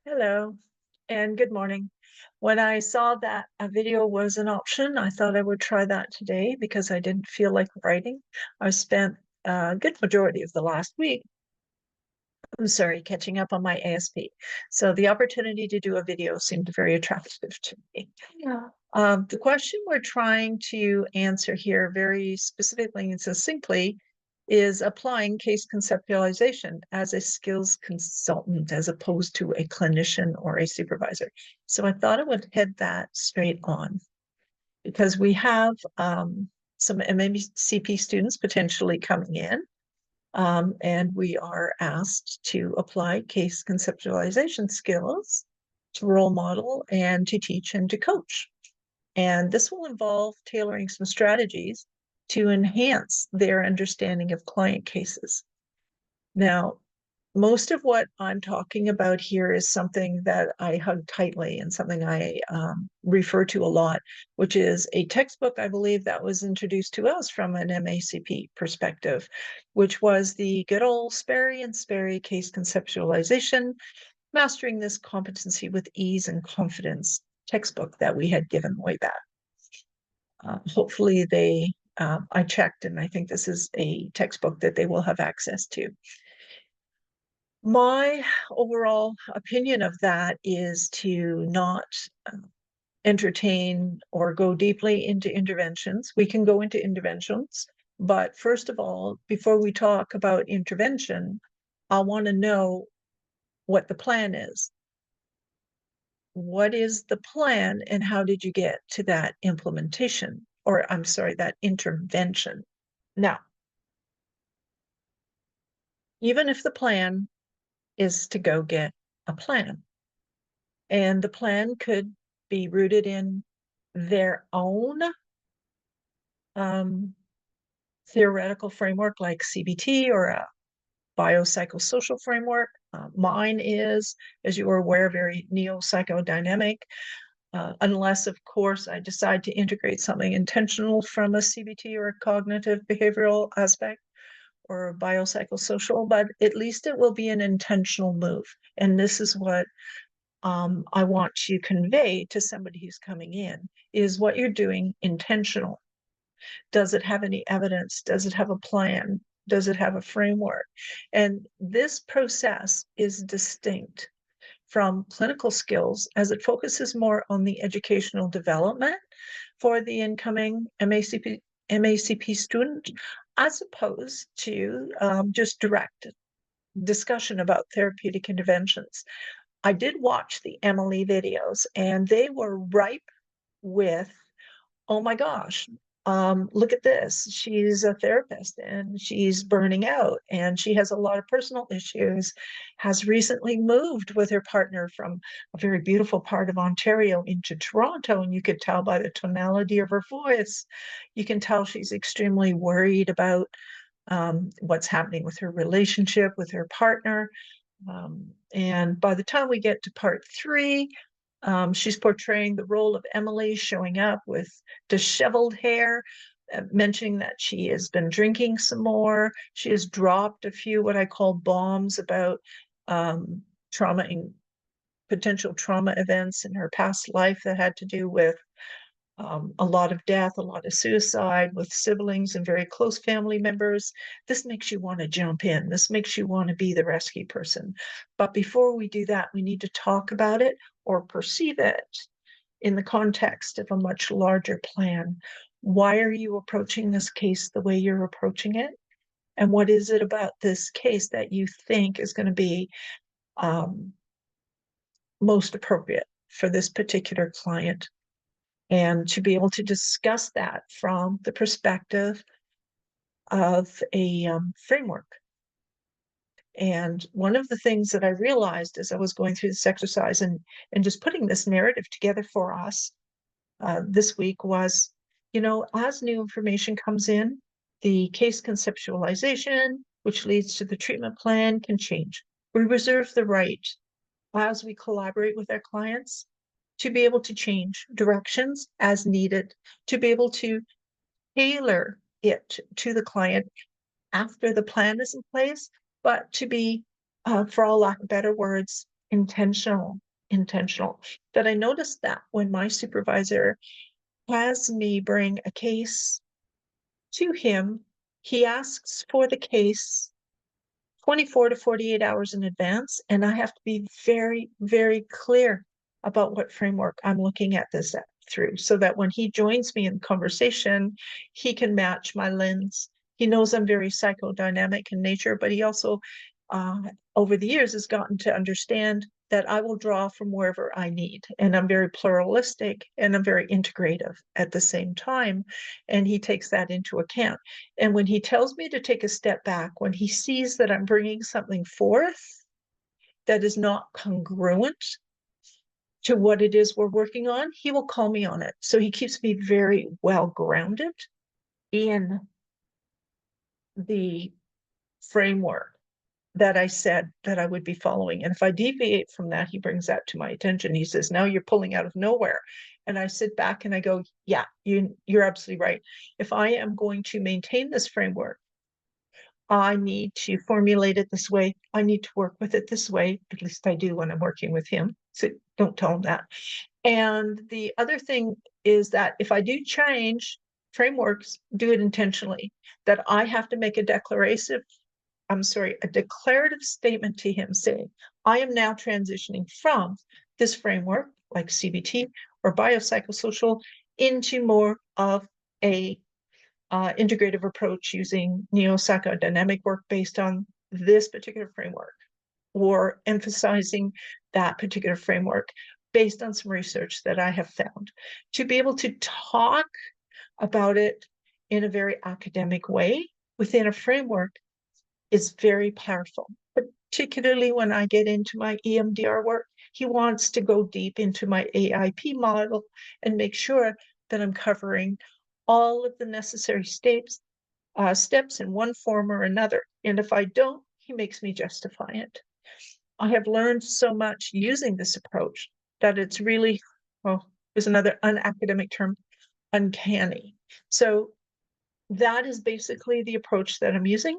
Hello and good morning. When I saw that a video was an option, I thought I would try that today because I didn't feel like writing. I spent a good majority of the last week, catching up on my ASP. So the opportunity to do a video seemed very attractive to me. Yeah. The question we're trying to answer here very specifically and succinctly is applying case conceptualization as a skills consultant as opposed to a clinician or a supervisor. So I thought I would head that straight on because we have some MACP students potentially coming in, and we are asked to apply case conceptualization skills to role model and to teach and to coach. And this will involve tailoring some strategies to enhance their understanding of client cases. Now, most of what I'm talking about here is something that I hug tightly and something I refer to a lot, which is a textbook, I believe, that was introduced to us from an MACP perspective, which was the good old Sperry and Sperry case conceptualization, mastering this competency with ease and confidence textbook that we had given way back. Hopefully I checked and I think this is a textbook that they will have access to. My overall opinion of that is to not entertain or go deeply into interventions. We can go into interventions, but first of all, before we talk about intervention, I want to know what the plan is. What is the plan and how did you get to that implementation? Or I'm sorry, that intervention. Now, even if the plan is to go get a plan, and the plan could be rooted in their own theoretical framework like CBT or a biopsychosocial framework. Mine is, as you are aware, very neo-psychodynamic, unless, of course, I decide to integrate something intentional from a CBT or a cognitive behavioral aspect or a biopsychosocial, but at least it will be an intentional move. And this is what I want to convey to somebody who's coming in, is what you're doing intentional. Does it have any evidence? Does it have a plan? Does it have a framework? And this process is distinct from clinical skills as it focuses more on the educational development for the incoming MACP student, as opposed to just direct discussion about therapeutic interventions. I did watch the Emily videos and they were ripe with, oh my gosh, look at this. She's a therapist and she's burning out and she has a lot of personal issues, has recently moved with her partner from a very beautiful part of Ontario into Toronto. And you could tell by the tonality of her voice, you can tell she's extremely worried about what's happening with her relationship with her partner. And by the time we get to part 3, she's portraying the role of Emily, showing up with disheveled hair, mentioning that she has been drinking some more. She has dropped a few what I call bombs about trauma and potential trauma events in her past life that had to do with a lot of death, a lot of suicide with siblings and very close family members. This makes you want to jump in. This makes you want to be the rescue person. But before we do that, we need to talk about it or perceive it in the context of a much larger plan. Why are you approaching this case the way you're approaching it? And what is it about this case that you think is going to be most appropriate for this particular client? And to be able to discuss that from the perspective of a framework. And one of the things that I realized as I was going through this exercise and just putting this narrative together for us this week was, as new information comes in, the case conceptualization, which leads to the treatment plan, can change. We reserve the right, as we collaborate with our clients, to be able to change directions as needed, to be able to tailor it to the client after the plan is in place, but to be, for all lack of better words, intentional, that I noticed that when my supervisor has me bring a case to him, he asks for the case 24 to 48 hours in advance, and I have to be very, very clear about what framework I'm looking at this through, so that when he joins me in conversation, he can match my lens. He knows I'm very psychodynamic in nature, but he also, over the years, has gotten to understand that I will draw from wherever I need. And I'm very pluralistic and I'm very integrative at the same time. And he takes that into account. And when he tells me to take a step back, when he sees that I'm bringing something forth that is not congruent to what it is we're working on, he will call me on it. So he keeps me very well grounded in the framework that I said that I would be following. And if I deviate from that, he brings that to my attention. He says, now you're pulling out of nowhere. And I sit back and I go, yeah, you're absolutely right. If I am going to maintain this framework, I need to formulate it this way. I need to work with it this way. At least I do when I'm working with him. So don't tell him that. And the other thing is that if I do change frameworks, do it intentionally. That I have to make a declarative statement to him saying, I am now transitioning from this framework, like CBT or biopsychosocial, into more of a integrative approach using neo-psychodynamic work based on this particular framework, or emphasizing that particular framework based on some research that I have found. To be able to talk about it in a very academic way within a framework is very powerful, particularly when I get into my EMDR work. He wants to go deep into my AIP model and make sure that I'm covering all of the necessary steps in one form or another. And if I don't, he makes me justify it. I have learned so much using this approach that it's really, well, there's another unacademic term, uncanny. So that is basically the approach that I'm using.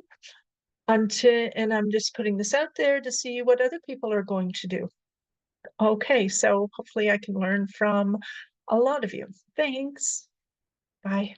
And I'm just putting this out there to see what other people are going to do. Okay, so hopefully I can learn from a lot of you. Thanks. Bye.